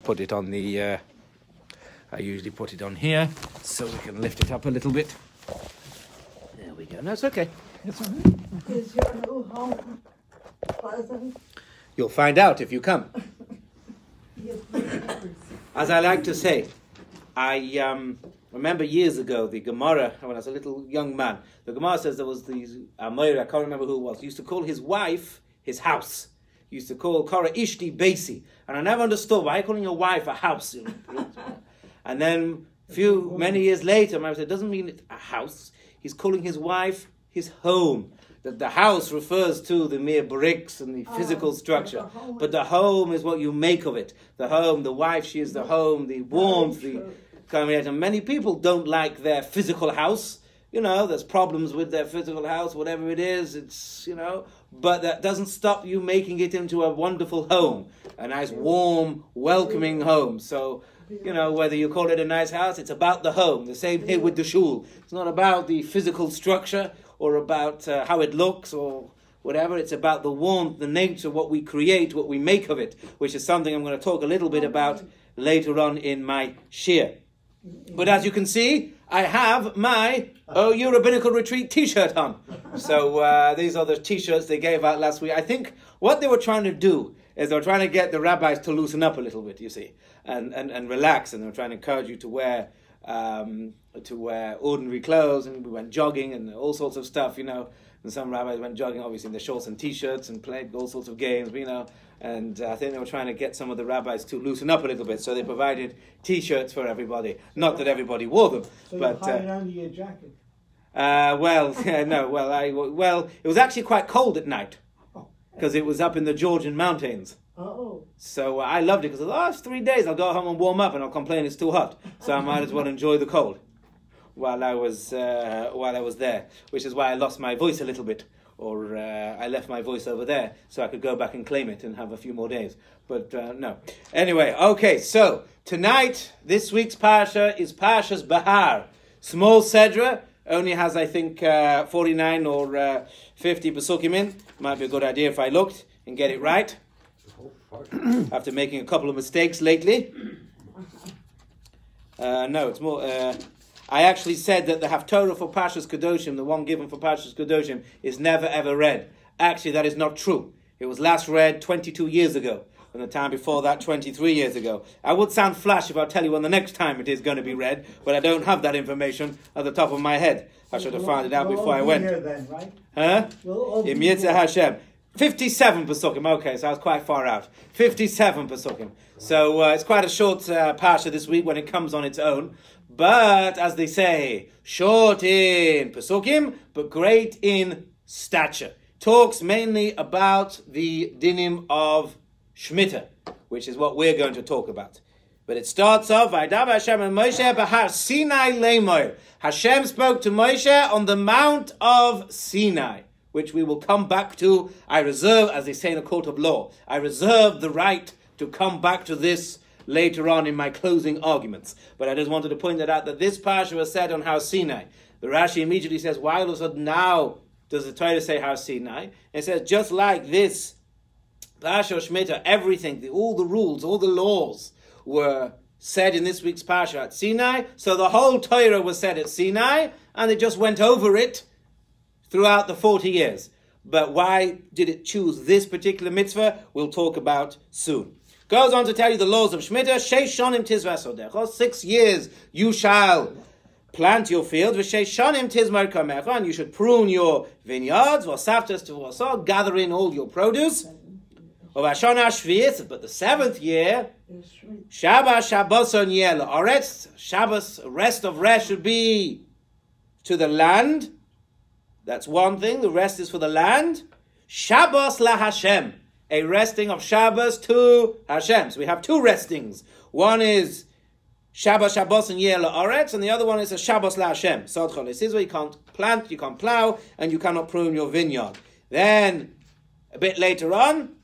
Put it on the, I usually put it on here, so we can lift it up a little bit. There we go. No, it's okay. It's all right. Is your new home pleasant? You'll find out if you come. As I like to say, I remember years ago, the Gemara, when I was a little young man, the Gemara says there was these, I can't remember who it was, he used to call his wife his house. He used to call Kara Ishti Basi. And I never understood, why are you calling your wife a house? And then many years later, my wife said, it doesn't mean it's a house. He's calling his wife his home. That the house refers to the mere bricks and the physical structure. But the home is what you make of it. The home, the wife, she is the home, the warmth, the coming. And many people don't like their physical house. You know, there's problems with their physical house, whatever it is, it's, you know, but that doesn't stop you making it into a wonderful home, a nice, warm, welcoming home. So, you know, whether you call it a nice house, it's about the home. The same here with the shul. It's not about the physical structure or about how it looks or whatever. It's about the warmth, the nature, what we create, what we make of it, which is something I'm going to talk a little bit about later on in my shir. But as you can see, I have my OU Rabbinical Retreat t-shirt on. So these are the t-shirts they gave out last week. I think what they were trying to do is they were trying to get the rabbis to loosen up a little bit, you see, and relax. And they were trying to encourage you to wear ordinary clothes. And we went jogging and all sorts of stuff, you know. And some rabbis went jogging, obviously, in their shorts and t-shirts and played all sorts of games, you know. And I think they were trying to get some of the rabbis to loosen up a little bit, so they provided t-shirts for everybody. Not that everybody wore them, so but you hide it under your jacket. Well, it was actually quite cold at night because it was up in the Georgian mountains. Oh. So I loved it because the last 3 days I'll go home and warm up, and I'll complain it's too hot. So I might as well enjoy the cold while I was there, which is why I lost my voice a little bit. Or I left my voice over there so I could go back and claim it and have a few more days. But no. Anyway, okay, so tonight, this week's Parsha is Parshas Bhar. Small Sedra, only has, I think, 49 or 50 Pesukim in. Might be a good idea if I looked and get it right. After making a couple of mistakes lately. No, it's more... I actually said that the Haftorah for Parshas Kedoshim, the one given for Parshas Kedoshim, is never ever read. Actually, that is not true. It was last read 22 years ago, and the time before that 23 years ago. I would sound flash if I tell you when the next time it is going to be read, but I don't have that information at the top of my head. I should have found it out before I went. Here then, right? Huh? Im Yitzhak Hashem. 57 Pesukim. Okay, so I was quite far out. 57 Pesukim. So it's quite a short Parsha this week when it comes on its own. But, as they say, short in Pesukim, but great in stature. Talks mainly about the dinim of Shmittah, which is what we're going to talk about. But it starts off, Vaydav Hashem and Moshe B'Har Sinai Leimoir. Hashem spoke to Moshe on the Mount of Sinai, which we will come back to. I reserve, as they say in a court of law, I reserve the right to come back to this later on in my closing arguments. But I just wanted to point that out, that this parsha was said on Har Sinai. The Rashi immediately says, why all of a sudden now does the Torah say Har Sinai? It says, just like this parsha of Shmittah, everything, all the rules, all the laws were said in this week's parsha at Sinai, so the whole Torah was said at Sinai, and they just went over it throughout the 40 years. But why did it choose this particular mitzvah? We'll talk about soon. Goes on to tell you the laws of Shmittah. 6 shonim tizvas odecha. 6 years you shall plant your field. 6 shonim tizmar kamecha. And you should prune your vineyards. V'saftas tevosah. Gather in all your produce. V'ashana shvius. But the 7th year, Shabbos Shabboson yeh la'aretz. Shabbos, rest of rest should be to the land. That's one thing. The rest is for the land. Shabbos la Hashem. A resting of Shabbos to Hashem. So we have 2 restings. One is Shabbos and Yeh La'aretz, and the other one is a Shabbos La Hashem. Sodcha L'Sizva, you can't plant, you can't plow, and you cannot prune your vineyard. Then, a bit later on,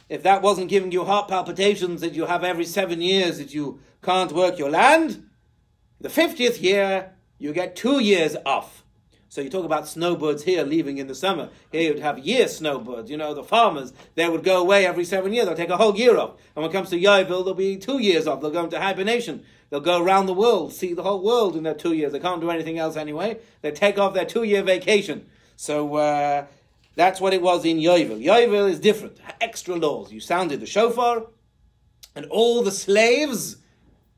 if that wasn't giving you heart palpitations that you have every 7 years that you can't work your land, the 50th year, you get 2 years off. So you talk about snowbirds here leaving in the summer. Here you'd have year snowbirds. The farmers, they would go away every 7 years. They'll take a whole year off. And when it comes to Yovel, there'll be 2 years off. They'll go into hibernation. They'll go around the world, see the whole world in their 2 years. They can't do anything else anyway. They take off their 2-year vacation. So that's what it was in Yovel. Yovel is different. Extra laws. You sounded the shofar, and all the slaves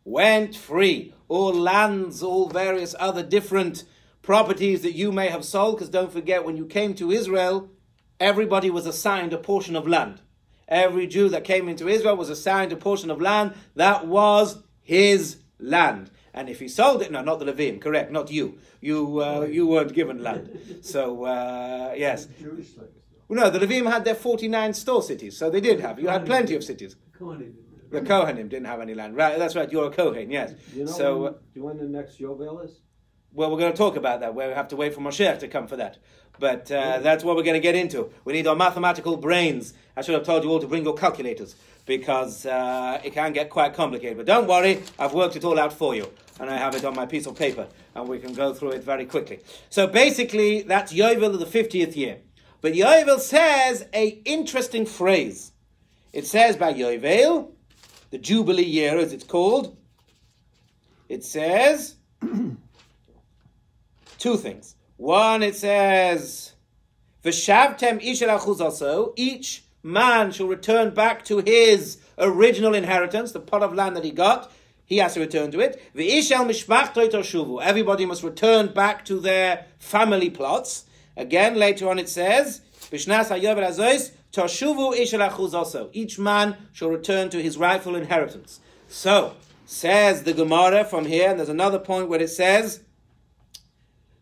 went free. All lands, all various other different properties that you may have sold, because don't forget, when you came to Israel, everybody was assigned a portion of land. Every Jew that came into Israel was assigned a portion of land that was his land. And if he sold it, no, not the Levim, correct, not you. You weren't given land. So, yes. No, the Levim had their 49 store cities, so they did have. You had plenty of cities. The Kohanim didn't have any land. Right, that's right, you're a Kohen, yes. Do you know when the next Yovel is? Well, we're going to talk about that. We'll have to wait for Moshiach to come for that. But that's what we're going to get into. We need our mathematical brains. I should have told you all to bring your calculators, because it can get quite complicated. But don't worry, I've worked it all out for you. And I have it on my piece of paper. And we can go through it very quickly. So basically, that's Yovel of the 50th year. But Yovel says an interesting phrase. It says by Yovel, the Jubilee year as it's called, it says two things. One, it says, V'shavtem ish el achuzaso, each man shall return back to his original inheritance, the plot of land that he got. He has to return to it. V'ish el mishpachto toshuvu, everybody must return back to their family plots. Again, later on it says, V'shnas hayovel azois, toshuvu ish el achuzaso, each man shall return to his rightful inheritance. So, says the Gemara from here, and there's another point where it says,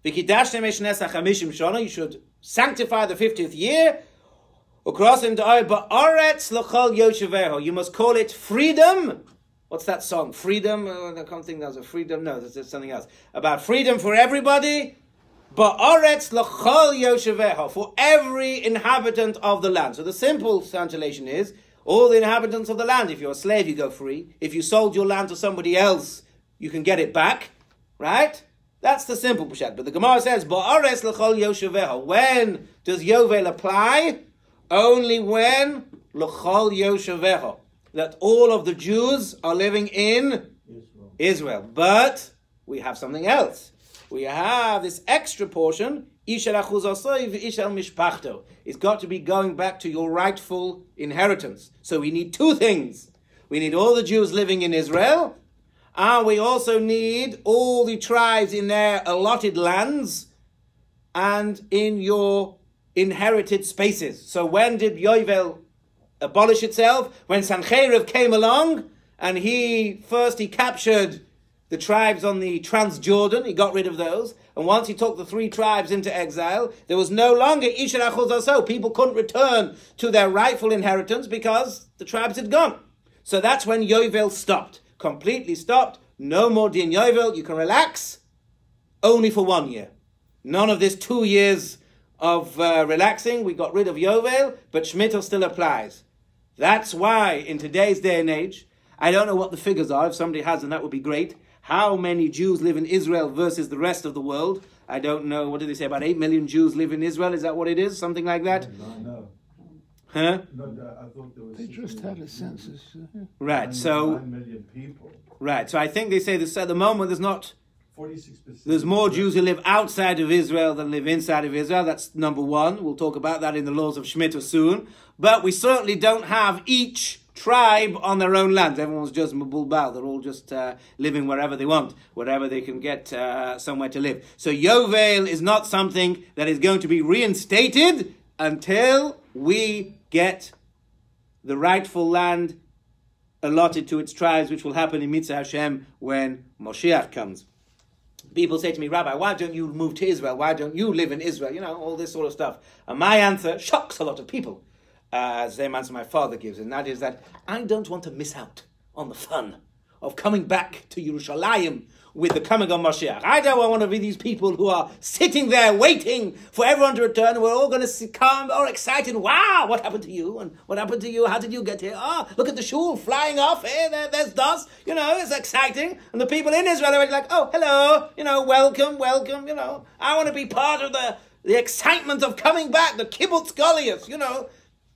you should sanctify the 50th year. You must call it freedom. What's that song? Freedom? I can't think there's a freedom. No, there's something else. About freedom for everybody. For every inhabitant of the land. So the simple translation is, all the inhabitants of the land. If you're a slave, you go free. If you sold your land to somebody else, you can get it back. Right? That's the simple pshat. But the Gemara says, "Ba'aretz l'chol yosheveha." When does Yovel apply? Only when l'chol yosheveha, that all of the Jews are living in Israel. But we have something else. We have this extra portion. Ishel achuzasoi v'ishel mishpachto. It's got to be going back to your rightful inheritance. So we need two things. We need all the Jews living in Israel. And we also need all the tribes in their allotted lands and in your inherited spaces. So when did Yovel abolish itself? When Sancheriv came along and he captured the tribes on the Transjordan. He got rid of those. And once he took the 3 tribes into exile, there was no longer Isher Achuzaso. People couldn't return to their rightful inheritance because the tribes had gone. So that's when Yovel stopped. Completely stopped. No more Din Yovel. You can relax only for 1 year. None of this 2 years of relaxing. We got rid of Yovel, but Shmittah still applies. That's why in today's day and age, I don't know what the figures are. If somebody has them, that would be great. How many Jews live in Israel versus the rest of the world? I don't know. What did they say? About 8 million Jews live in Israel. Is that what it is? Something like that? No. Huh? No, I thought there was. They just had a census. Right. So 9 million people. Right. So I think they say this at the moment. There's not. 46%. There's more Jews who live outside of Israel than live inside of Israel. That's number one. We'll talk about that in the laws of Shmittah soon. But we certainly don't have each tribe on their own lands. Everyone's just Mabulbal. They're all just living wherever they want, wherever they can get somewhere to live. So Yovel is not something that is going to be reinstated until we get the rightful land allotted to its tribes, which will happen in Mitzvah Hashem when Moshiach comes. People say to me, Rabbi, why don't you move to Israel? Why don't you live in Israel? You know, all this sort of stuff. And my answer shocks a lot of people. Same answer my father gives, and that is that I don't want to miss out on the fun of coming back to Yerushalayim with the coming of Mashiach. I don't want to be these people who are sitting there waiting for everyone to return, and we're all going to come all excited. Wow, what happened to you? And what happened to you? How did you get here? Ah, look at the shul flying off. There's dust. It's exciting. And the people in Israel are like, oh, hello, welcome. I want to be part of the excitement of coming back, the kibbutz goliath,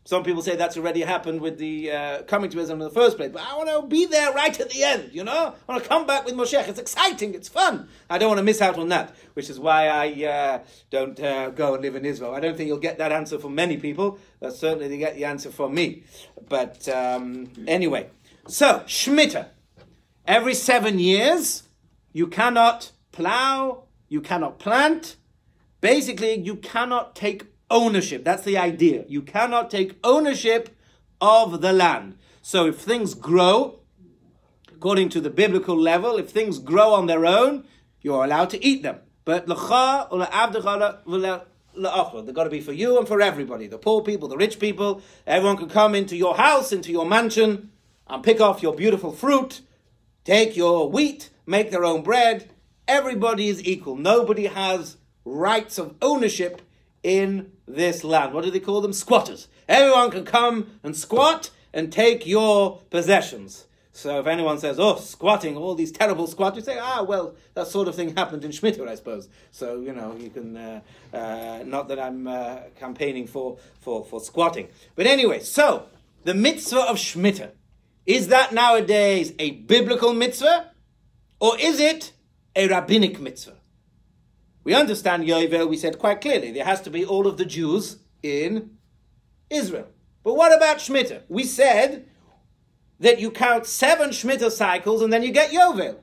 Some people say that's already happened with the coming to Islam in the first place. But I want to be there right at the end, I want to come back with Moshiach. It's exciting. It's fun. I don't want to miss out on that, which is why I don't go and live in Israel. I don't think you'll get that answer from many people. But certainly they get the answer from me. But anyway. So, Shmittah. Every 7 years, you cannot plow, you cannot plant. Basically, you cannot take ownership. That's the idea. You cannot take ownership of the land. So if things grow, according to the biblical level, if things grow on their own, you're allowed to eat them. But they've got to be for you and for everybody. The poor people, the rich people, everyone can come into your house, into your mansion, and pick off your beautiful fruit, take your wheat, make their own bread. Everybody is equal. Nobody has rights of ownership in this land. What do they call them? Squatters. Everyone can come and squat and take your possessions. So if anyone says, oh, squatting, all these terrible squats, you say, well, that sort of thing happened in Shmittah, I suppose. So, you can, not that I'm campaigning for squatting. But anyway, so, the mitzvah of Shmittah, is that nowadays a biblical mitzvah? Or is it a rabbinic mitzvah? We understand Yovel, we said quite clearly, there has to be all of the Jews in Israel. But what about Shmittah? We said that you count 7 Shmittah cycles and then you get Yovel.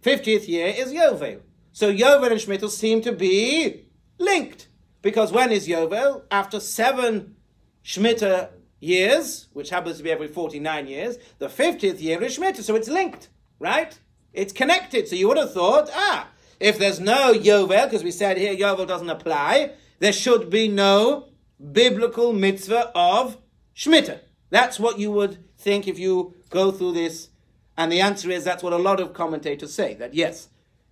50th year is Yovel. So Yovel and Shmittah seem to be linked. Because when is Yovel? After 7 Shmittah years, which happens to be every 49 years, the 50th year is Shmittah. So it's linked, right? It's connected. So you would have thought, if there's no Yovel, because we said here Yovel doesn't apply, there should be no biblical mitzvah of Shmittah. That's what you would think if you go through this. And the answer is that's what a lot of commentators say, that yes,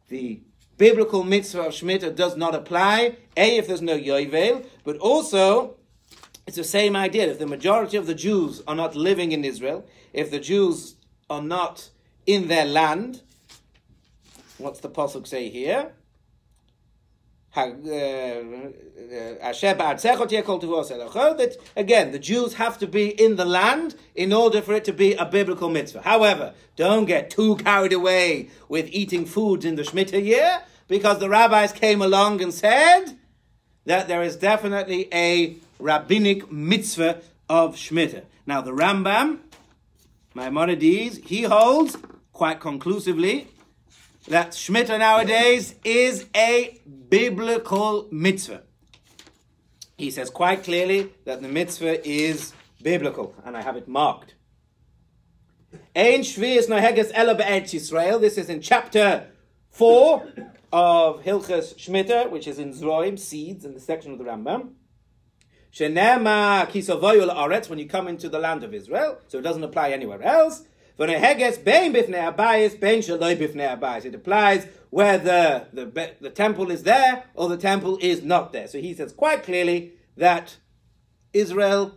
the biblical mitzvah of Shmittah does not apply, if there's no Yovel, but also it's the same idea. If the majority of the Jews are not living in Israel, if the Jews are not in their land, what's the pasuk say here? That again, the Jews have to be in the land in order for it to be a biblical mitzvah. However, don't get too carried away with eating foods in the Shmittah year, because the rabbis came along and said that there is definitely a rabbinic mitzvah of Shmittah. Now the Rambam, Maimonides, he holds quite conclusively that Shmittah nowadays is a biblical mitzvah. He says quite clearly that the mitzvah is biblical, and I have it marked. Ein Shvius Noheges Ela Be'etz Yisrael. This is in chapter 4 of Hilchas Shmittah, which is in Zroim, seeds, in the section of the Rambam. Shenema Kisovoyu La'aretz, when you come into the land of Israel, so it doesn't apply anywhere else. It applies whether the temple is there or the temple is not there. So he says quite clearly that Israel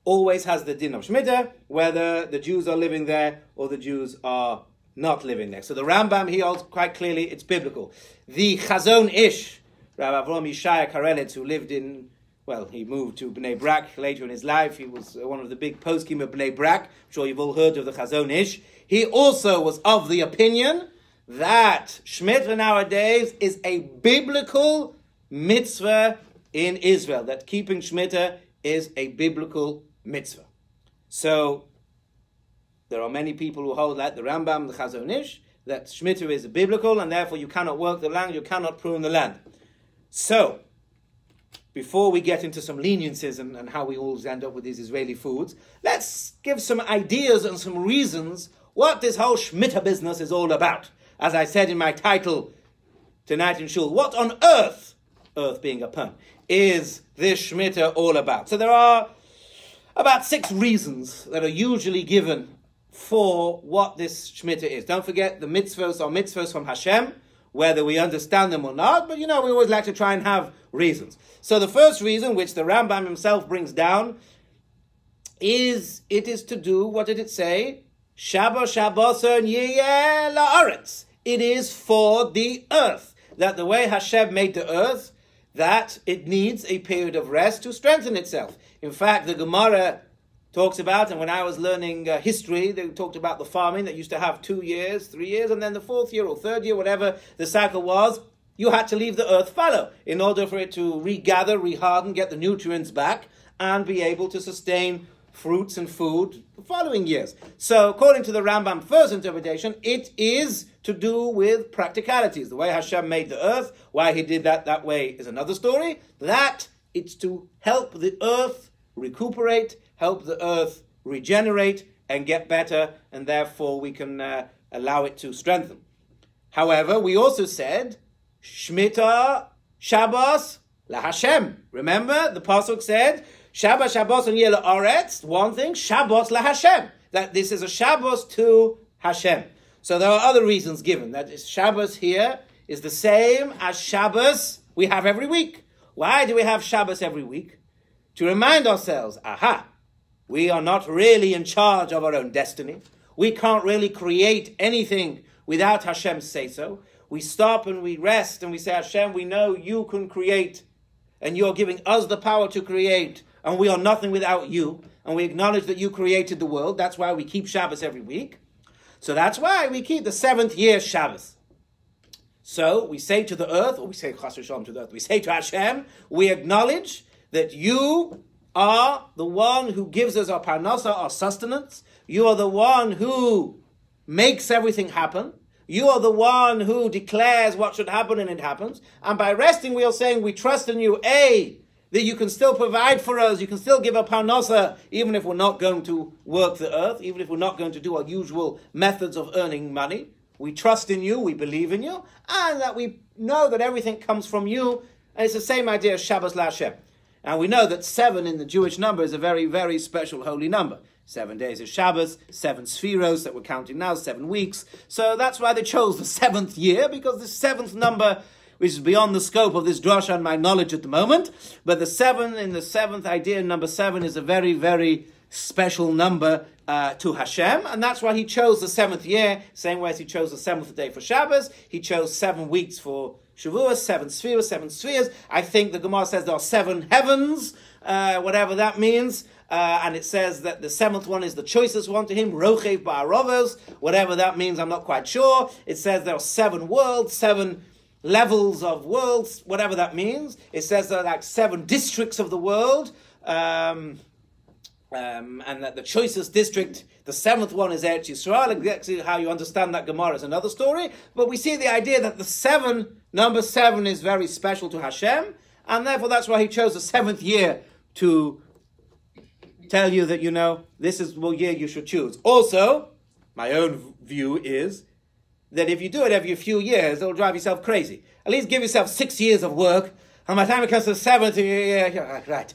always has the din of Shmittah, whether the Jews are living there or the Jews are not living there. So the Rambam, he holds quite clearly it's biblical. The Chazon Ish, Rabbi Avram Yishaya Karelitz, who lived in, he moved to Bnei Brak later in his life. He was one of the big poskim of Bnei Brak. I'm sure you've all heard of the Chazon Ish. He also was of the opinion that Shmittah nowadays is a biblical mitzvah in Israel, that keeping Shmittah is a biblical mitzvah. So there are many people who hold, like the Rambam, the Chazon Ish, that Shmittah is biblical, and therefore you cannot work the land, you cannot prune the land. So, before we get into some leniencies and how we always end up with these Israeli foods, let's give some ideas and some reasons what this whole Shmittah business is all about. As I said in my title tonight in Shul, what on earth being a pun, is this Shmittah all about? So there are about 6 reasons that are usually given for what this Shmittah is. Don't forget, the mitzvahs are mitzvahs from Hashem, whether we understand them or not, but we always like to try and have reasons. So the first reason, which the Rambam himself brings down, is it is to do, what did it say? Shabbos yiyeh la'aretz. It is for the earth. That the way Hashem made the earth, that it needs a period of rest to strengthen itself. In fact, the Gemara talks about, and when I was learning history, they talked about the farming that used to have 2 years, 3 years, and then the 4th year or 3rd year, whatever the cycle was, you had to leave the earth fallow in order for it to regather, reharden, get the nutrients back, and be able to sustain fruits and food the following years. So, according to the Rambam first interpretation, it is to do with practicalities. The way Hashem made the earth, why he did that way is another story. That it's to help the earth recuperate, help the earth regenerate and get better, and therefore we can allow it to strengthen. However, we also said, Shmittah, Shabbos, la Hashem. Remember, the Pasuk said, Shabbos and Yeh La'aretz, one thing, Shabbos la Hashem. That this is a Shabbos to Hashem. So there are other reasons given. That is, Shabbos here is the same as Shabbos we have every week. Why do we have Shabbos every week? To remind ourselves, we are not really in charge of our own destiny. We can't really create anything without Hashem's say-so. We stop and we rest and we say, Hashem, we know you can create and you're giving us the power to create, and we are nothing without you, and we acknowledge that you created the world. That's why we keep Shabbos every week. So that's why we keep the 7th year Shabbos. So we say to the earth, or we say Chas v'Shalom to the earth, we say to Hashem, we acknowledge that you are the one who gives us our parnasa, our sustenance. You are the one who makes everything happen. You are the one who declares what should happen and it happens. And by resting, we are saying we trust in you, that you can still provide for us, you can still give a parnasa, even if we're not going to work the earth, even if we're not going to do our usual methods of earning money. We trust in you, we believe in you, and that we know that everything comes from you. And it's the same idea as Shabbos la Hashem. And we know that 7 in the Jewish number is a very, very special holy number. 7 days of Shabbos, 7 spheros that we're counting now, 7 weeks. So that's why they chose the 7th year, because the 7th number, which is beyond the scope of this drasha and my knowledge at the moment, but the 7 in the 7th idea, number 7, is a very, very special number to Hashem, and that's why he chose the 7th year, same way as he chose the 7th day for Shabbos. He chose 7 weeks for Shavuos, 7 spheres, 7 spheres. I think the Gemara says there are 7 heavens, whatever that means. And it says that the 7th one is the choicest one to him, Rochev Ba'arovos, whatever that means, I'm not quite sure. It says there are 7 worlds, 7 levels of worlds, whatever that means. It says there are like 7 districts of the world, and that the choicest district, the 7th one, is Eretz Yisrael. Exactly how you understand that Gemara is another story. But we see the idea that the number 7 is very special to Hashem, and therefore that's why he chose the 7th year to tell you that, this is the year you should choose. Also, my own view is that if you do it every few years, it'll drive yourself crazy. At least give yourself 6 years of work, and by the time it comes to the 7th year, right,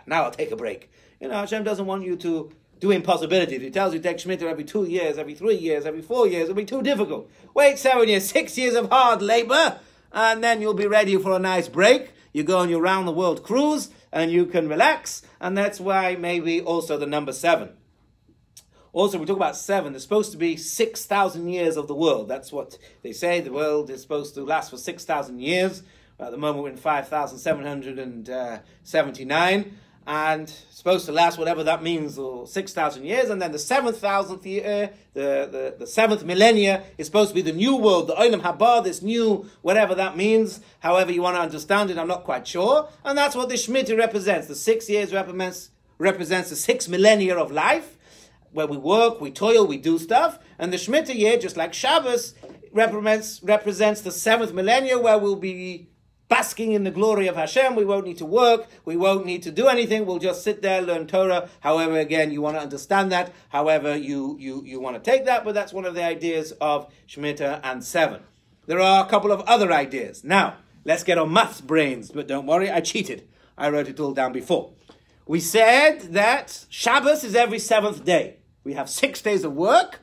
now I'll take a break. Hashem doesn't want you to do impossibilities. If he tells you to take Shmittah every 2 years, every 3 years, every 4 years, it'll be too difficult. Wait 7 years, 6 years of hard labor, and then you'll be ready for a nice break. You go on your round-the-world cruise, and you can relax, and that's why maybe also the number 7. Also, we talk about 7. There's supposed to be 6,000 years of the world. That's what they say. The world is supposed to last for 6,000 years. At the moment, we're in 5,779. And supposed to last whatever that means, or 6,000 years. And then the 7,000th year, the 7th millennia, is supposed to be the new world, the Olam Haba, this new, whatever that means. However you want to understand it, I'm not quite sure. And that's what the Shmittah represents. The 6 years represents the 6 millennia of life, where we work, we toil, we do stuff. And the Shmittah year, just like Shabbos, represents the 7th millennia, where we'll be basking in the glory of Hashem. We won't need to work. We won't need to do anything. We'll just sit there, learn Torah. However, again, you want to understand that. However, you want to take that. But that's one of the ideas of Shmittah and 7. There are a couple of other ideas. Now, let's get on maths brains. But don't worry, I cheated. I wrote it all down before. We said that Shabbos is every 7th day. We have 6 days of work,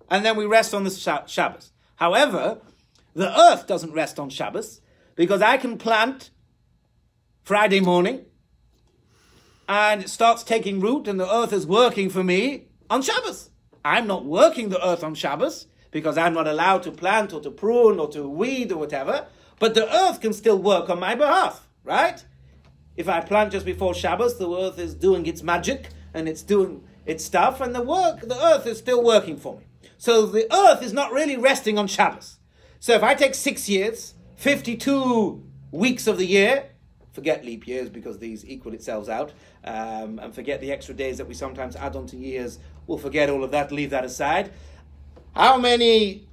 and then we rest on the Shabbos. However, the earth doesn't rest on Shabbos, because I can plant Friday morning, and it starts taking root, and the earth is working for me on Shabbos. I'm not working the earth on Shabbos, because I'm not allowed to plant or to prune or to weed or whatever, but the earth can still work on my behalf, right? If I plant just before Shabbos, the earth is doing its magic, and it's doing its stuff, and the earth is still working for me. So the earth is not really resting on Shabbos. So if I take 6 years, 52 weeks of the year, forget leap years because these equal itself out, and forget the extra days that we sometimes add on to years, we'll forget all of that, leave that aside. How many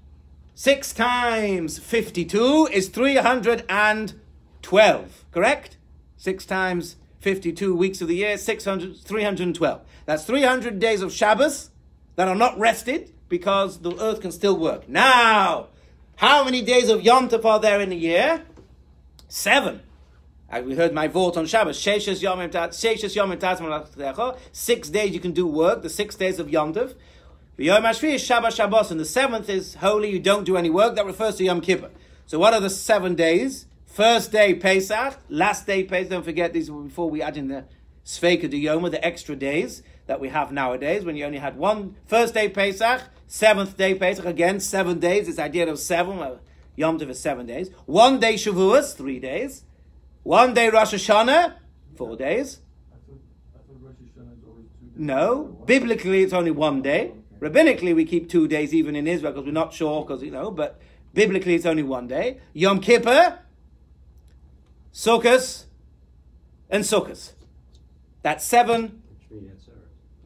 6 times 52 is 312, correct? 6 times 52 weeks of the year, 312. That's 300 days of Shabbos that are not rested because the earth can still work. Now, how many days of Yom Tov are there in a year? 7. We heard my vote on Shabbos. 6 days you can do work, the 6 days of Yom Tov. Yom HaShvi is Shabbat Shabbos, and the 7th is holy, you don't do any work. That refers to Yom Kippur. So what are the 7 days? First day Pesach, last day Pesach. Don't forget these before we add in the Sveika de Yoma, the extra days that we have nowadays, when you only had one. First day Pesach, 7th day Pesach, again 7 days. This idea of 7, Yom Tov is 7 days. 1 day Shavuos, 3 days. 1 day Rosh Hashanah, 4 days. I thought Rosh Hashanah is always 2 days. No, biblically it's only 1 day. Rabbinically we keep 2 days even in Israel because we're not sure, but biblically it's only 1 day. Yom Kippur, Sukkot, and Sukkot. That's 7.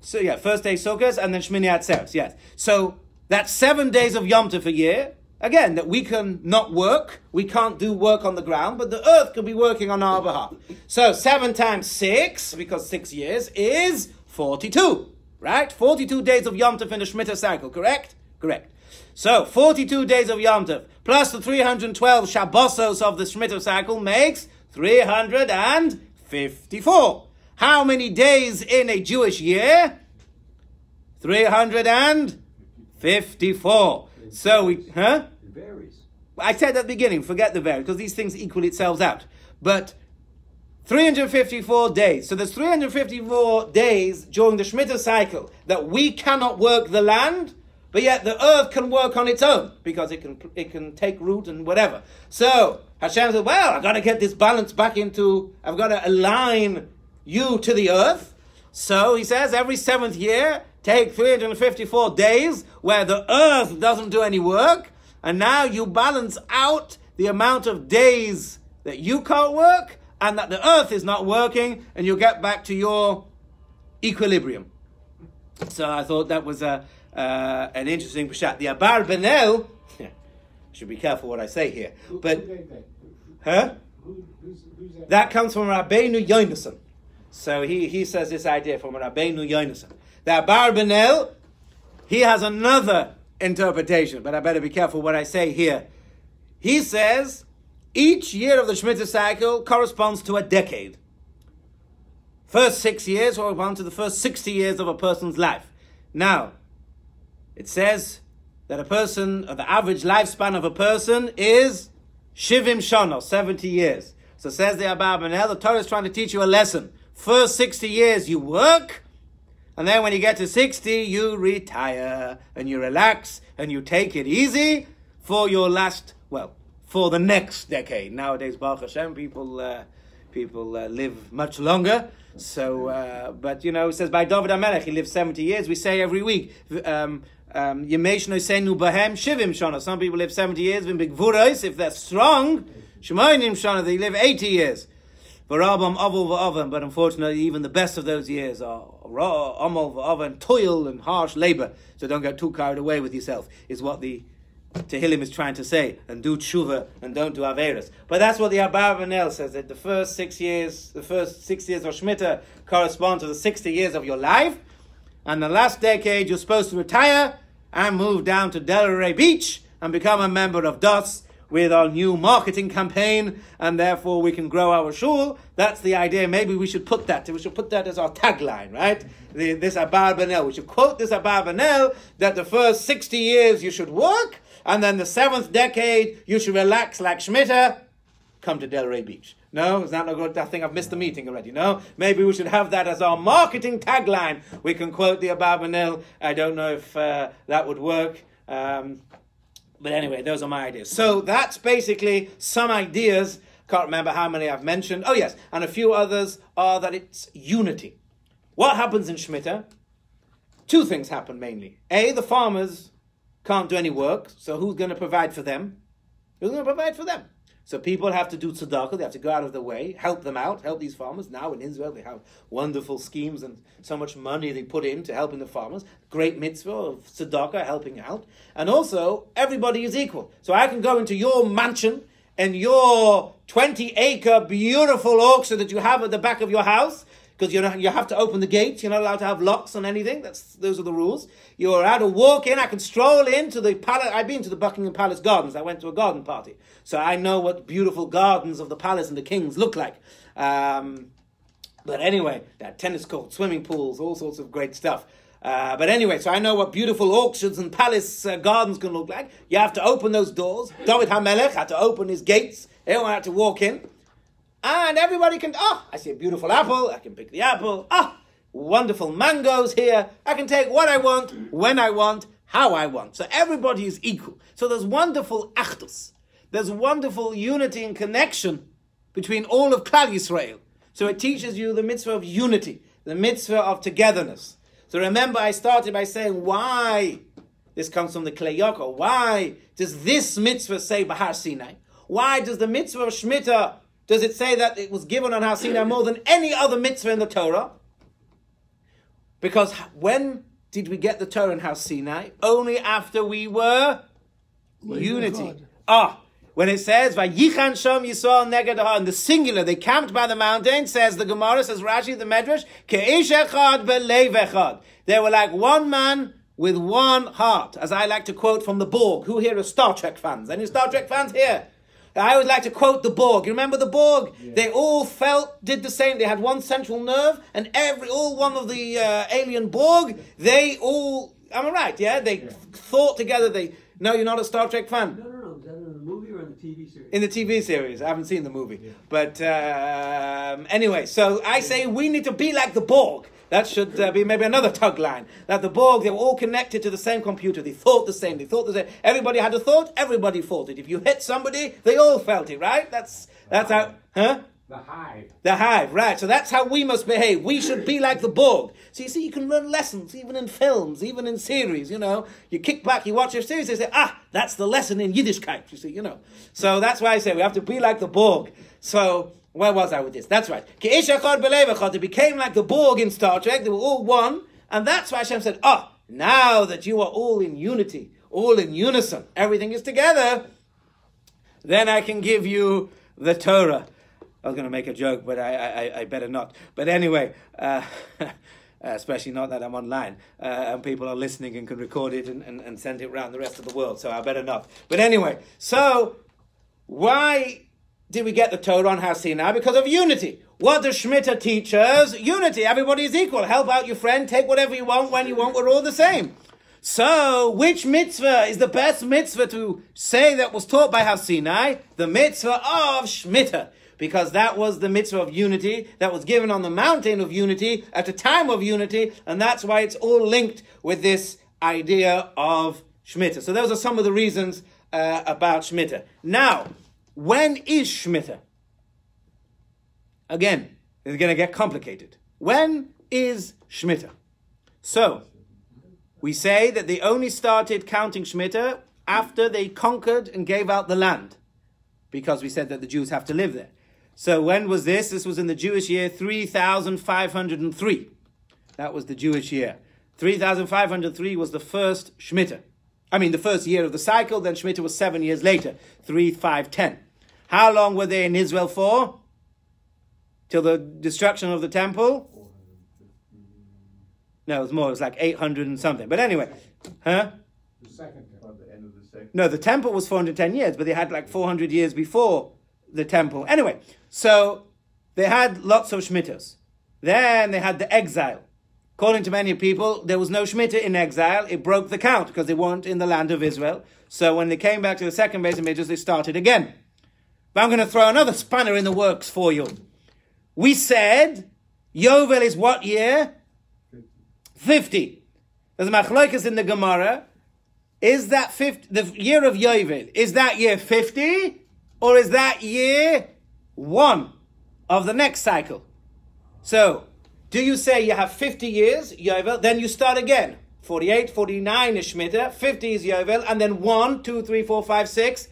So yeah, first day Sukkot and then Shmini Atzeres, yes. So that's 7 days of Yom Tov a year. Again, that we can not work, we can't do work on the ground, but the earth can be working on our behalf. So 7 times 6, because 6 years, is 42, right? 42 days of Yom Tov in the Shmittah cycle, correct? Correct. So 42 days of Yom Tov, plus the 312 Shabbosos of the Shmittah cycle makes 354. How many days in a Jewish year? 354. So we, It varies. I said at the beginning, forget the vary, because these things equal themselves out. But 354 days. So there's 354 days during the Shmittah cycle that we cannot work the land, but yet the earth can work on its own, because it can take root and whatever. So Hashem said, well, I've got to get this balance back into, I've got to align you to the earth. So he says, every 7th year, take 354 days where the earth doesn't do any work, and now you balance out the amount of days that you can't work and that the earth is not working, and you'll get back to your equilibrium. So I thought that was an interesting pshat. The Abar Benel, should be careful what I say here, but that comes from Rabbeinu Yonason. So he says this idea from Rabbeinu Yonason. The Abar Benel, he has another interpretation, but I better be careful what I say here. He says each year of the Shmittah cycle corresponds to a decade. First 6 years correspond to the first 60 years of a person's life. Now, it says that the average lifespan of a person is Shivim Shana, 70 years. So says the Abar Benel, the Torah is trying to teach you a lesson. First 60 years you work, and then when you get to 60, you retire, and you relax, and you take it easy for your for the next decade. Nowadays, Baruch Hashem, people live much longer. So, but it says by David HaMelech, he lived 70 years. We say every week, Yemei Shnoseinu Bahem Shivim Shana. Some people live 70 years, if they're strong, Shemoinim Shana, they live 80 years. But unfortunately, even the best of those years are and toil and harsh labor. So don't get too carried away with yourself, is what the Tehillim is trying to say. And do tshuva and don't do averas. But that's what the Abar Benel says, that the first 6 years of Shmittah correspond to the 60 years of your life. And the last decade, you're supposed to retire and move down to Delray Beach and become a member of DOS, with our new marketing campaign, and therefore we can grow our shul. That's the idea. Maybe we should put that as our tagline, right? This Abarbanel. We should quote this Abarbanel that the first 60 years you should work, and then the 7th decade you should relax like Shmittah. Come to Delray Beach. No, is that not good? I think I've missed the meeting already. No, maybe we should have that as our marketing tagline. We can quote the Abarbanel. I don't know if that would work. But anyway, those are my ideas. So that's basically some ideas. Can't remember how many I've mentioned. Oh yes, and a few others are that it's unity. What happens in Shmittah? Two things happen mainly. A, the farmers can't do any work, so who's going to provide for them? Who's going to provide for them? So people have to do tzedakah, they have to go out of their way, help them out, help these farmers. Now in Israel they have wonderful schemes and so much money they put into helping the farmers. Great mitzvah of tzedakah, helping out. And also, everybody is equal. So I can go into your mansion and your 20-acre beautiful orchard that you have at the back of your house, because you have to open the gates. You're not allowed to have locks on anything. Those are the rules. You're allowed to walk in. I can stroll into the palace. I've been to the Buckingham Palace Gardens. I went to a garden party. So I know what beautiful gardens of the palace and the kings look like. But anyway, they had tennis courts, swimming pools, all sorts of great stuff. But anyway, so I know what beautiful orchards and palace gardens can look like. You have to open those doors. David HaMelech had to open his gates. Everyone had to walk in. And everybody can, I see a beautiful apple, I can pick the apple. Wonderful mangoes here. I can take what I want, when I want, how I want. So everybody is equal. So there's wonderful achdus. There's wonderful unity and connection between all of Klal Yisrael. So it teaches you the mitzvah of unity, the mitzvah of togetherness. So remember, I started by saying why this comes from the Klei Yaakov. Why does this mitzvah say Bhar Sinai? Why does the mitzvah of Shmittah, does it say that it was given on Har Sinai more than any other mitzvah in the Torah? Because when did we get the Torah in Har Sinai? Only after we were unity. When it says, Vayichan Sham Yisrael Neged Har, in the singular, they camped by the mountain, says the Gemara, says Rashi, the Medrash, Ke'ish echad belev echad. They were like one man with one heart, as I like to quote from the Borg. Who here are Star Trek fans? Any Star Trek fans here? I always like to quote the Borg. You remember the Borg? Yeah. They all did the same. They had one central nerve, and all one of the alien Borg, they all, am I right? Yeah? They thought together. No, you're not a Star Trek fan? No. Is that in the movie or in the TV series? In the TV series. I haven't seen the movie. Yeah. But anyway, so I say we need to be like the Borg. That should be maybe another tagline. That the Borg, they were all connected to the same computer. They thought the same. Everybody had a thought. Everybody felt it. If you hit somebody, they all felt it, right? That's how, huh? The hive. The hive, right. So that's how we must behave. We should be like the Borg. So you see, you can learn lessons, even in films, even in series, You kick back, you watch a series, they say, that's the lesson in Yiddishkeit, you see, So that's why I say we have to be like the Borg. So, where was I with this? That's right. It became like the Borg in Star Trek. They were all one. And that's why Hashem said, now that you are all in unity, all in unison, everything is together, then I can give you the Torah. I was going to make a joke, but I better not. But anyway, especially not that I'm online, and people are listening and can record it and send it around the rest of the world, so I better not. But anyway, so why did we get the Torah on Har Sinai? Because of unity. What does Shmittah teach us? Unity. Everybody is equal. Help out your friend. Take whatever you want when you want. We're all the same. So, which mitzvah is the best mitzvah to say that was taught by Har Sinai? The mitzvah of Shmittah. Because that was the mitzvah of unity that was given on the mountain of unity at a time of unity. And that's why it's all linked with this idea of Shmittah. So those are some of the reasons about Shmittah. Now, when is Shmittah? Again, it's going to get complicated. When is Shmittah? So, we say that they only started counting Shmittah after they conquered and gave out the land. Because we said that the Jews have to live there. So when was this? This was in the Jewish year 3503. That was the Jewish year. 3503 was the first Shmittah. The first year of the cycle. Then Shmittah was 7 years later. 3510. How long were they in Israel for? Till the destruction of the temple? No, it was more. It was like 800 and something. But anyway. The second temple. not the end of the second. No, the temple was 410 years, but they had like 400 years before the temple. Anyway, so they had lots of Shmittahs. Then they had the exile. According to many people, there was no Shmittah in exile. It broke the count because they weren't in the land of Israel. So when they came back to the second Beis HaMikdash, they started again. But I'm going to throw another spanner in the works for you. We said Yovel is what year? 50. There's a machlokas in the Gemara. Is that 50, the year of Yovel, is that year 50? Or is that year 1 of the next cycle? So, do you say you have 50 years, Yovel, then you start again? 48, 49 is Shmittah, 50 is Yovel, and then 1, 2, 3, 4, 5, 6,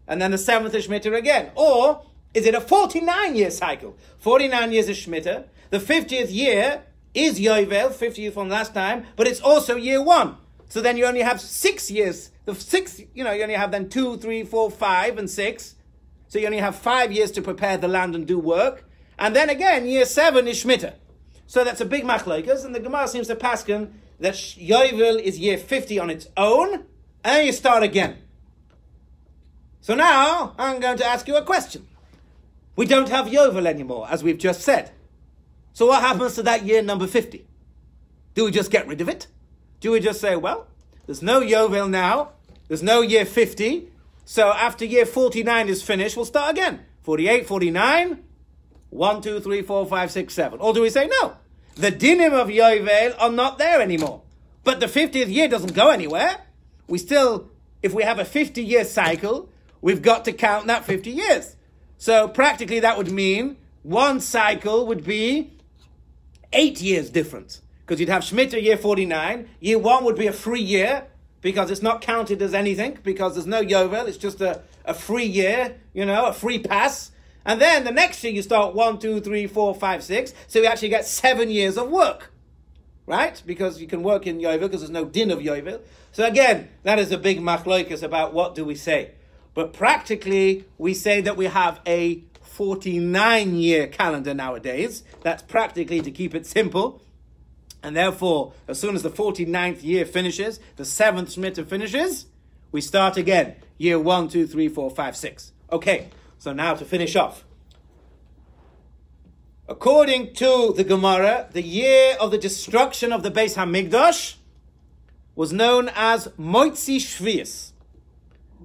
and then the 7th is Shmittah again. Or is it a 49-year cycle? 49 years is Shmittah. The 50th year is Yovel, 50 years from last time, but it's also year 1. So then you only have 6 years. You only have then 2, 3, 4, 5, and 6. So you only have 5 years to prepare the land and do work. And then again, year 7 is Shmittah. So that's a big machlokas, and the Gemara seems to paskin that Yovel is year 50 on its own, and you start again. So now, I'm going to ask you a question. We don't have Yovel anymore, as we've just said. So what happens to that year number 50? Do we just get rid of it? Do we just say, well, there's no Yovel now, there's no year 50, so after year 49 is finished, we'll start again. 48, 49, 1, 2, 3, 4, 5, 6, 7. Or do we say, no, the dinim of Yovel are not there anymore. But the 50th year doesn't go anywhere. We still, if we have a 50-year cycle, we've got to count that 50 years. So practically that would mean one cycle would be 8 years difference. Because you'd have Shmittah year 49. Year 1 would be a free year, because it's not counted as anything, because there's no Yovel, it's just a free year, a free pass. And then the next year you start 1, 2, 3, 4, 5, 6. So you actually get 7 years of work. Right? Because you can work in Yovel, because there's no din of Yovel. So again, that is a big machlokas about what do we say. But practically, we say that we have a 49-year calendar nowadays. That's practically to keep it simple. And therefore, as soon as the 49th year finishes, the 7th Shmittah finishes, we start again. Year 1, 2, 3, 4, 5, 6. Okay, so now to finish off. According to the Gemara, the year of the destruction of the Beis HaMikdash was known as Motzi Shvius.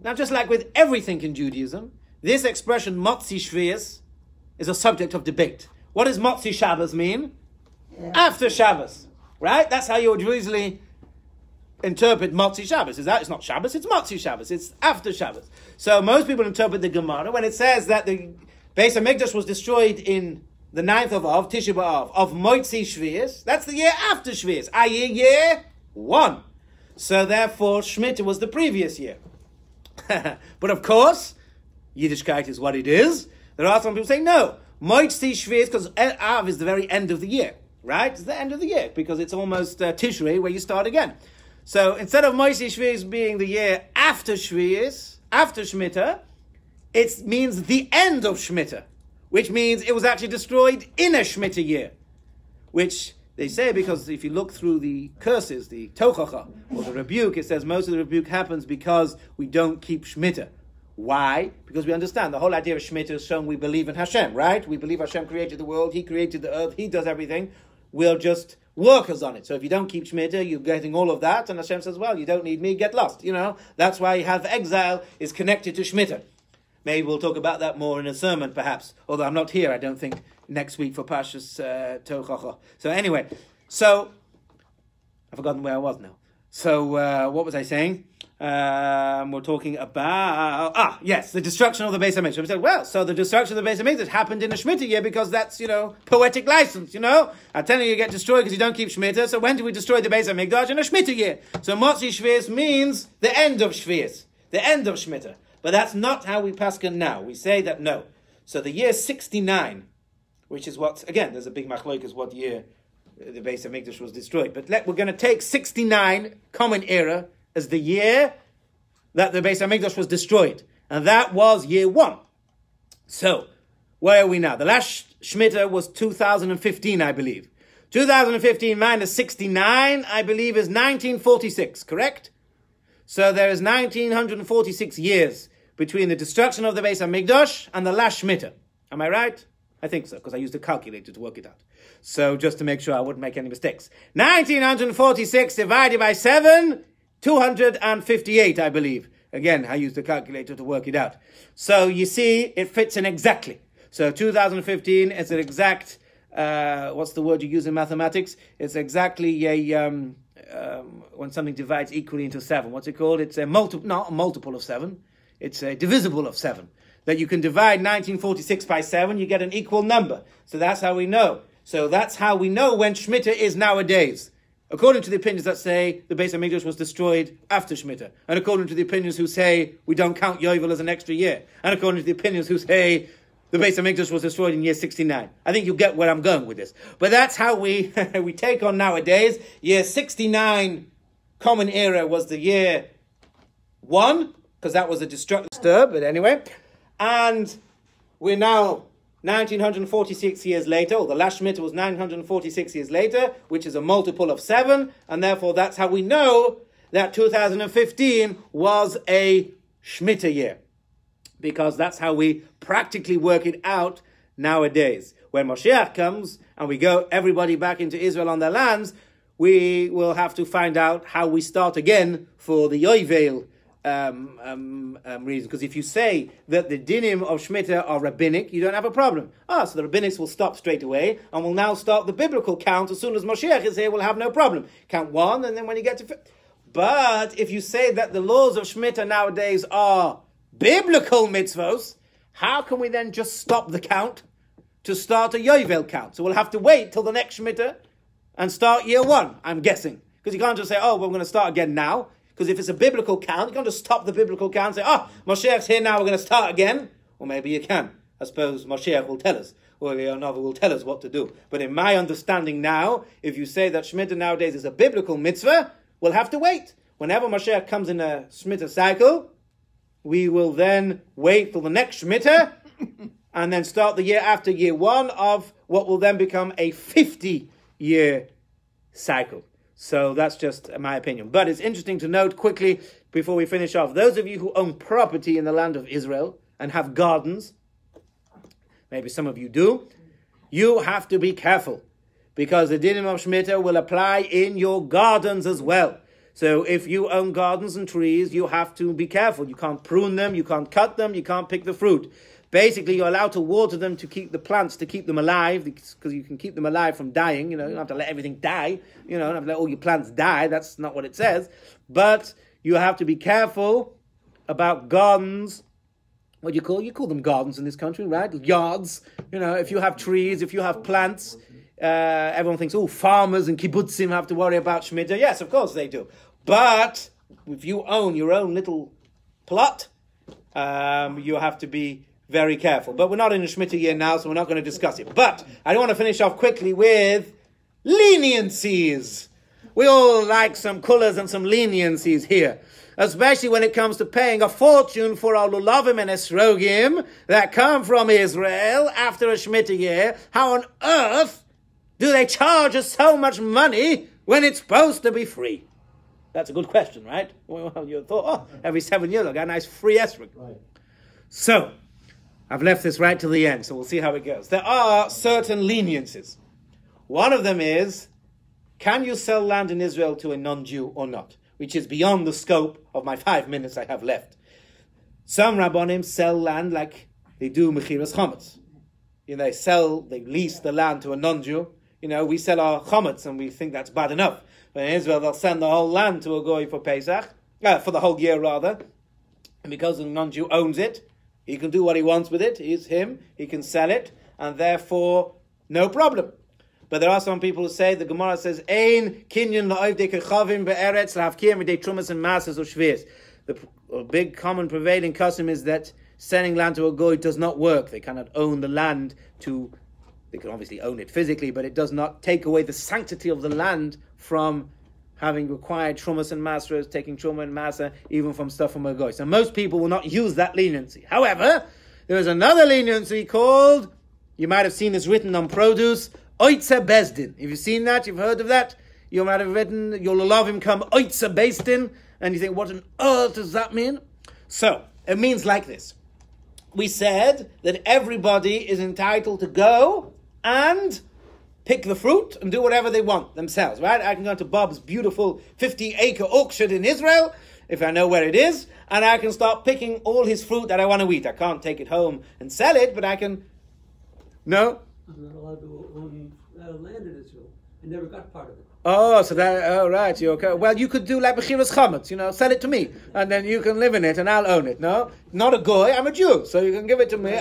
Now, just like with everything in Judaism, this expression, Motzi Shvius, is a subject of debate. What does Motzi Shabbos mean? Yeah. After Shabbos, right? That's how you would usually interpret Motzi Shabbos. Is that? It's not Shabbos, it's Motzi Shabbos. It's after Shabbos. So most people interpret the Gemara when it says that the Beis HaMikdash was destroyed in the 9th of Tisha B'Av, of Motzi Shvius. That's the year after Shvius, i.e. year 1. So therefore, Shmittah was the previous year. But of course, Yiddishkeit is what it is. There are some people saying, no, Motzi Shvius, because Av is the very end of the year, right? It's the end of the year, because it's almost Tishrei, where you start again. So instead of Motzi Shvius being the year after Shvius, after Shmittah, it means the end of Shmittah, which means it was actually destroyed in a Shmittah year, which they say, because if you look through the curses, the Tochacha, or the rebuke, it says most of the rebuke happens because we don't keep Shmittah. Why? Because we understand the whole idea of Shmittah is showing we believe in Hashem, right? We believe Hashem created the world, He created the earth, He does everything. We're just workers on it. So if you don't keep Shmittah, you're getting all of that, and Hashem says, well, you don't need me, get lost. That's why you have exile is connected to Shmittah. Maybe we'll talk about that more in a sermon, perhaps. Although I'm not here, I don't think, next week for Parshas Tochacha. So anyway, I've forgotten where I was now. So what was I saying? We're talking about, yes, the destruction of the Beis HaMikdash. We said, well, so the destruction of the Beis HaMikdash happened in a Shmittah year because that's, poetic license, I'm telling you get destroyed because you don't keep Shmittah. So when do we destroy the Beis HaMikdash? In a Shmittah year. So Motzi Shvius means the end of Shvius, the end of Shmittah. But that's not how we paskin now. We say that no. So the year 69, which is what, again, there's a big machlokas what year the Beis HaMikdash was destroyed. But we're going to take 69, Common Era, as the year that the Beis HaMikdash was destroyed. And that was year 1. So, where are we now? The last Shmittah was 2015, I believe. 2015 minus 69, I believe, is 1946, correct? So there is 1946 years between the destruction of the Beis HaMikdash and the last Shmittah. Am I right? I think so, because I used a calculator to work it out. So just to make sure I wouldn't make any mistakes. 1946 divided by 7, 258, I believe. Again, I used a calculator to work it out. So you see, it fits in exactly. So 2015 is an exact, what's the word you use in mathematics? It's exactly a, when something divides equally into 7. What's it called? It's not a multiple of 7. It's a divisible of 7. That you can divide 1946 by 7, you get an equal number. So that's how we know. So that's how we know when Shmittah is nowadays. According to the opinions that say the Beis HaMikdash was destroyed after Shmittah. And according to the opinions who say we don't count Yovel as an extra year. And according to the opinions who say the Beis HaMikdash was destroyed in year 69. I think you get where I'm going with this. But that's how we we take on nowadays. Year 69, Common Era, was the year 1, because that was a destructive disturb, but anyway. And we're now 1946 years later, or the last Shmittah was 946 years later, which is a multiple of 7, and therefore that's how we know that 2015 was a Shmittah year. Because that's how we practically work it out nowadays. When Moshiach comes and we go everybody back into Israel on their lands, we will have to find out how we start again for the Yovel reason. Because if you say that the dinim of Shmittah are rabbinic, you don't have a problem. So the rabbinics will stop straight away and will now start the biblical count. As soon as Moshiach is here, we'll have no problem. Count 1, and then when you get to... But if you say that the laws of Shmittah nowadays are biblical mitzvos, how can we then just stop the count to start a Yovel count? So we'll have to wait till the next Shmittah and start year 1, I'm guessing. Because you can't just say, well, we're going to start again now. Because if it's a biblical count, you can't just stop the biblical count and say, Moshiach's here now, we're going to start again. Or maybe you can. I suppose Moshiach will tell us. Or Leonova will tell us what to do. But in my understanding now, if you say that Shmittah nowadays is a biblical mitzvah, we'll have to wait. Whenever Moshiach comes in a Shmittah cycle, we will then wait till the next Shmittah and then start the year after year 1 of what will then become a 50-year cycle. So that's just my opinion. But it's interesting to note quickly, before we finish off, those of you who own property in the land of Israel and have gardens, maybe some of you do, you have to be careful, because the dinim of Shmittah will apply in your gardens as well. So if you own gardens and trees, you have to be careful. You can't prune them, you can't cut them, you can't pick the fruit. Basically, you're allowed to water them to keep the plants, to keep them alive, because you can keep them alive from dying. You don't have to let everything die. You don't have to let all your plants die. That's not what it says. But you have to be careful about gardens. What do you call? You call them gardens in this country, right? Yards. If you have trees, if you have plants, everyone thinks, farmers and kibbutzim have to worry about Shmittah. Yes, of course they do. But if you own your own little plot, you have to be very careful. But we're not in a Shmittah year now, so we're not going to discuss it. But I want to finish off quickly with leniencies. We all like some colours and some leniencies here, especially when it comes to paying a fortune for our lulavim and esrogim that come from Israel after a Shmittah year. How on earth do they charge us so much money when it's supposed to be free? That's a good question, right? Well, you thought, every 7 years I got a nice free esrog. Right. So, I've left this right till the end, so we'll see how it goes. There are certain leniencies. One of them is, can you sell land in Israel to a non-Jew or not? Which is beyond the scope of my 5 minutes I have left. Some Rabbonim sell land like they do Mechiras Chametz. They lease the land to a non-Jew. We sell our chametz and we think that's bad enough. But in Israel, they'll send the whole land to a goy for Pesach, for the whole year rather. And because the non-Jew owns it, he can do what he wants with it. It's him. He can sell it, and therefore, no problem. But there are some people who say, the Gemara says, Ein kinyan la'ovdei kechavim be'eretz la'havkiyam v'dei trumas and masas or shvius. The big common prevailing custom is that selling land to a goy does not work. They cannot own the land to... They can obviously own it physically, but it does not take away the sanctity of the land from having required trumas and masras, taking truma and masa, even from stuff from a goy. So most people will not use that leniency. However, there is another leniency called, you might have seen this written on produce, oitza bezdin. If you've seen that, you've heard of that, you might have written, your lulavim come oitza bezdin, And you think, what on earth does that mean? So, it means like this. We said that everybody is entitled to go and pick the fruit and do whatever they want themselves, right? I can go to Bob's beautiful 50-acre orchard in Israel, if I know where it is, and I can start picking all his fruit that I want to eat. I can't take it home and sell it, but I can... No? I'm not allowed to own land in Israel. I never got part of it. Oh, so that, oh, right, you're okay. Well, you could do like Bechiras Chametz, sell it to me, and then you can live in it, and I'll own it, no? Not a goy, I'm a Jew, so you can give it to me.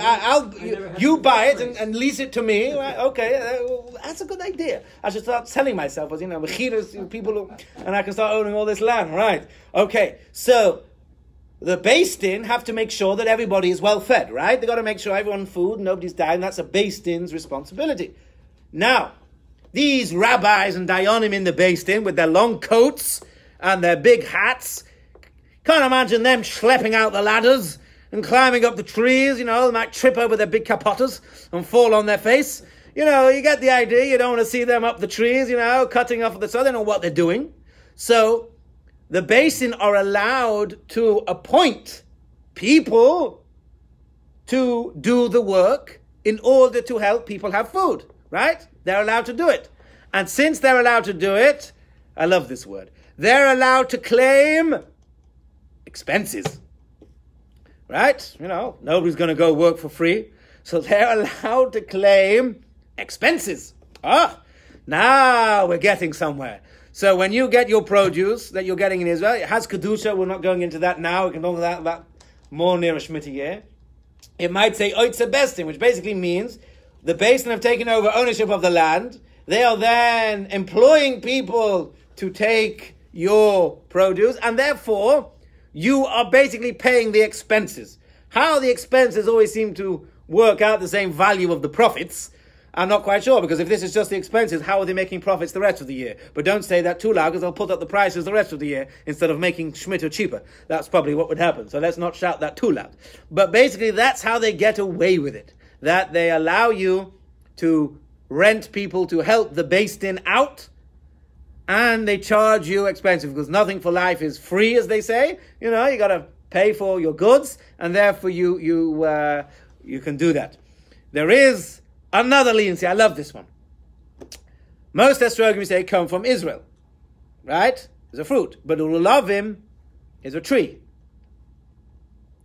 You buy it and lease it to me, right? Okay, that's a good idea. I should start selling myself as, Bechiras, people, and I can start owning all this land, right? Okay, so the Beis Din have to make sure that everybody is well fed, right? They've got to make sure everyone's food, nobody's dying. That's a Beis Din's responsibility. Now, these rabbis and dayanim in the Beis Din with their long coats and their big hats, can't imagine them schlepping out the ladders and climbing up the trees, they might trip over their big capotas and fall on their face. You get the idea. You don't want to see them up the trees, cutting off the sun. They know what they're doing. So the Beis Din are allowed to appoint people to do the work in order to help people have food, right? They're allowed to do it. And since they're allowed to do it, I love this word, they're allowed to claim expenses. Right? Nobody's going to go work for free. So they're allowed to claim expenses. Now we're getting somewhere. So when you get your produce that you're getting in Israel, it has Kedusha. We're not going into that now. We can talk about that more near a Shmittah year. It might say Oitze Bestin, which basically means the Beis Din have taken over ownership of the land. They are then employing people to take your produce, and therefore you are basically paying the expenses. How the expenses always seem to work out the same value of the profits, I'm not quite sure, because if this is just the expenses, how are they making profits the rest of the year? But don't say that too loud, because they'll put up the prices the rest of the year instead of making Shmittah cheaper. That's probably what would happen. So let's not shout that too loud. But basically that's how they get away with it. That they allow you to rent people to help the Beis Din out, and they charge you expensive, because nothing for life is free, as they say. You got to pay for your goods, and therefore you can do that. There is another leniency. I love this one. Most astrologers, we say, come from Israel, right? It's a fruit, but lulavim is a tree.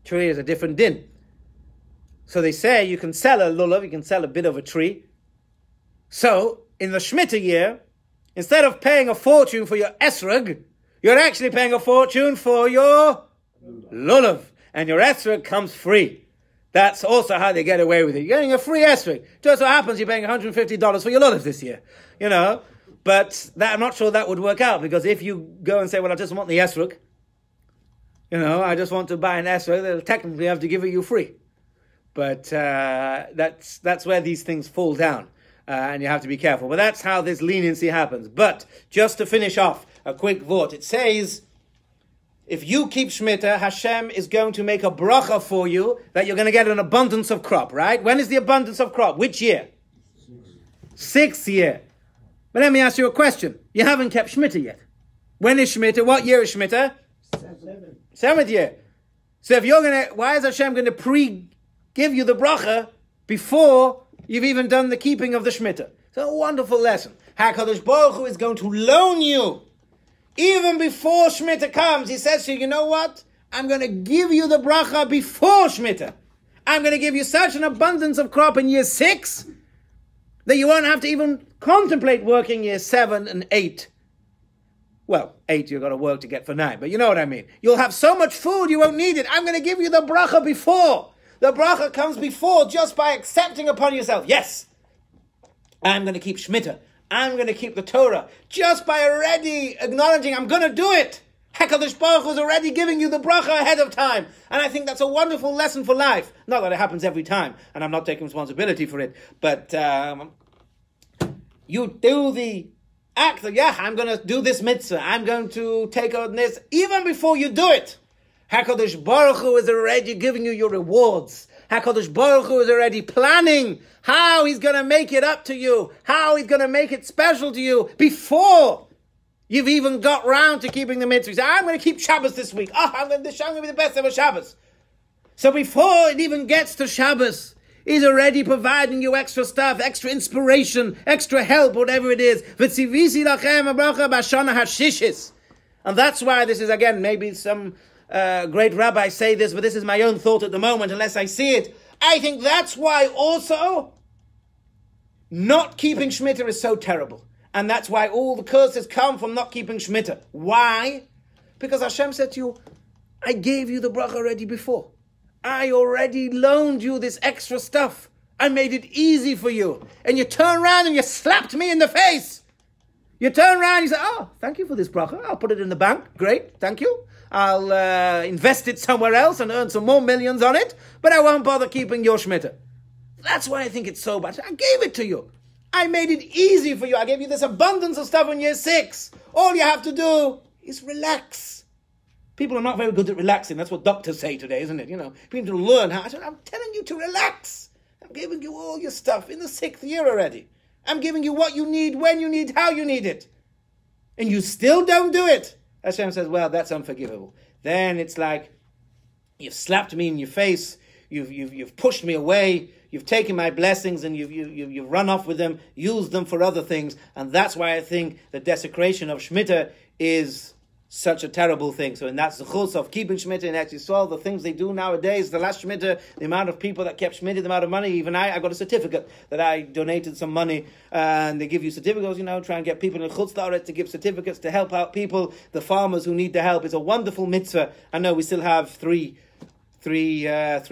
Tree is a different din. So they say you can sell a lulav, you can sell a bit of a tree. So, in the Shmittah year, instead of paying a fortune for your esrog, you're actually paying a fortune for your lulav. And your esrog comes free. That's also how they get away with it. You're getting a free esrog. Just so happens you're paying $150 for your lulav this year. But I'm not sure that would work out, because if you go and say, well, I just want the esrog, I just want to buy an esrog, they'll technically have to give it you free. But that's where these things fall down, and you have to be careful. But that's how this leniency happens. But just to finish off, a quick thought. It says, if you keep Shmittah, Hashem is going to make a bracha for you that you're going to get an abundance of crop, right? When is the abundance of crop? Which year? Sixth year. But let me ask you a question. You haven't kept Shmittah yet. When is Shmittah? What year is Shmittah? Seventh year. So if you're going to, why is Hashem going to give you the bracha before you've even done the keeping of the Shmittah? It's a wonderful lesson. HaKadosh Baruch Hu is going to loan you. Even before Shmittah comes, he says to you, you know what? I'm going to give you the bracha before Shmittah. I'm going to give you such an abundance of crop in year 6 that you won't have to even contemplate working year 7 and 8. Well, 8 you've got to work to get for 9, but you know what I mean. You'll have so much food you won't need it. I'm going to give you the bracha before. The bracha comes before, just by accepting upon yourself. Yes, I'm going to keep Shmittah. I'm going to keep the Torah. Just by already acknowledging I'm going to do it. HaKadosh Baruch Hu is already giving you the bracha ahead of time. And I think that's a wonderful lesson for life. Not that it happens every time, and I'm not taking responsibility for it. But you do the act of, I'm going to do this mitzvah. I'm going to take on this. Even before you do it, HaKadosh Baruch Hu is already giving you your rewards. HaKadosh Baruch Hu is already planning how he's going to make it up to you, how he's going to make it special to you before You've even got round to keeping the mitzvah. You say, I'm going to keep Shabbos this week. I'm going to be the best ever Shabbos. So before it even gets to Shabbos, he's already providing you extra stuff, extra inspiration, extra help, whatever it is. And that's why this is, again, maybe some great rabbi say this, but this is my own thought at the moment, unless I see it. I think that's why also not keeping Shmittah is so terrible. And that's why all the curses come from not keeping Shmittah. Why? Because Hashem said to you, I gave you the bracha already before. I already loaned you this extra stuff. I made it easy for you. And you turn around and you slapped me in the face. You turn around and you say, thank you for this bracha. I'll put it in the bank. Great, thank you. I'll invest it somewhere else and earn some more millions on it. But I won't bother keeping your Shmittah. That's why I think it's so bad. I gave it to you. I made it easy for you. I gave you this abundance of stuff in year 6. All you have to do is relax. People are not very good at relaxing. That's what doctors say today, isn't it? People need to learn how. I'm telling you to relax. I'm giving you all your stuff in the 6th year already. I'm giving you what you need, when you need, how you need it. And you still don't do it. Hashem says, well, that's unforgivable. Then it's like, you've slapped me in your face. You've pushed me away. You've taken my blessings and you've run off with them, used them for other things. And that's why I think the desecration of Shmittah is such a terrible thing. So, and that's the chus of keeping Shmittah. And as you saw, the things they do nowadays, the last Shmittah, the amount of people that kept Shmittah, the amount of money, even I got a certificate that I donated some money, and they give you certificates, try and get people in Chutz La'aretz to give certificates to help out people, the farmers who need the help. It's a wonderful mitzvah. I know we still have 4 years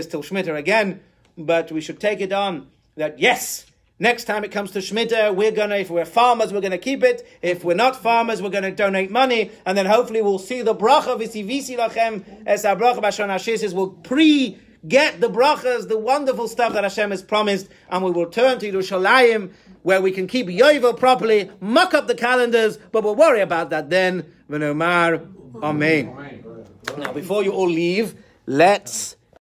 till Shmittah again, but we should take it on that, yes, next time it comes to Shmittah, if we're farmers, we're going to keep it. If we're not farmers, we're going to donate money. And then hopefully we'll see the bracha, v'sivisi lachem, es ha-bracha b'shana hashisis, we'll get the brachas, the wonderful stuff that Hashem has promised, and we will turn to Yerushalayim, where we can keep Yovel properly, muck up the calendars, but we'll worry about that then. V'nomar, Amen. Now, before you all leave, let's